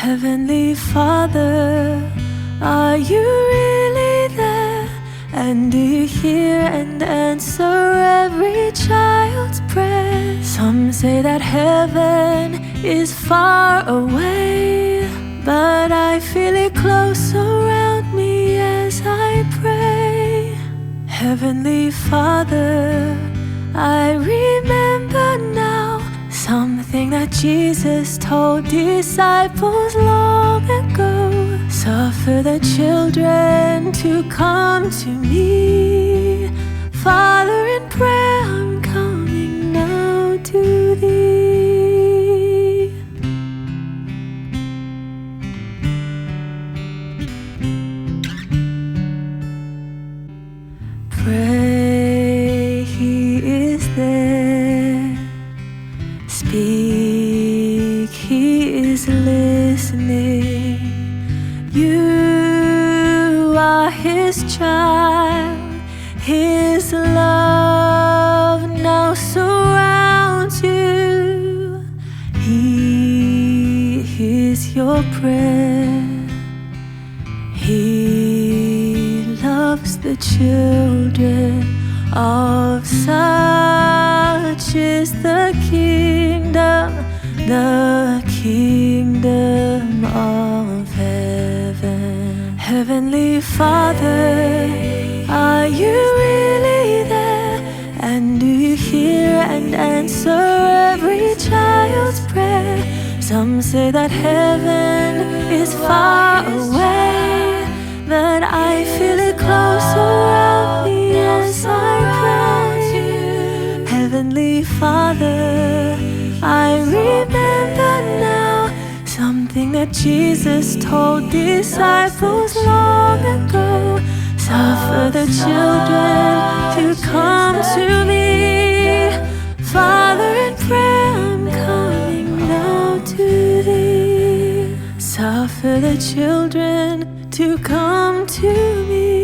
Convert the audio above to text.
Heavenly Father, are you really there? And do you hear and answer every child's prayer? Some say that heaven is far away, but I feel it close around me as I pray. Heavenly Father, I remember now something that Jesus told disciples long ago. Suffer the children to come to me. Father, in prayer I'm coming now to thee. Pray, He is there. Speak, He is listening. You are His child. His love now surrounds you. He hears your prayer. He loves the children. Of such is the kingdom of heaven. Heavenly Father, are you really there? And do you hear and answer every child's prayer? Some say that heaven is far away, but I feel it close around me as I pray. Heavenly Father, I remember now something that Jesus told disciples long ago. Suffer the children to come to me. Father, in prayer I'm coming now to thee. Suffer the children to come to me.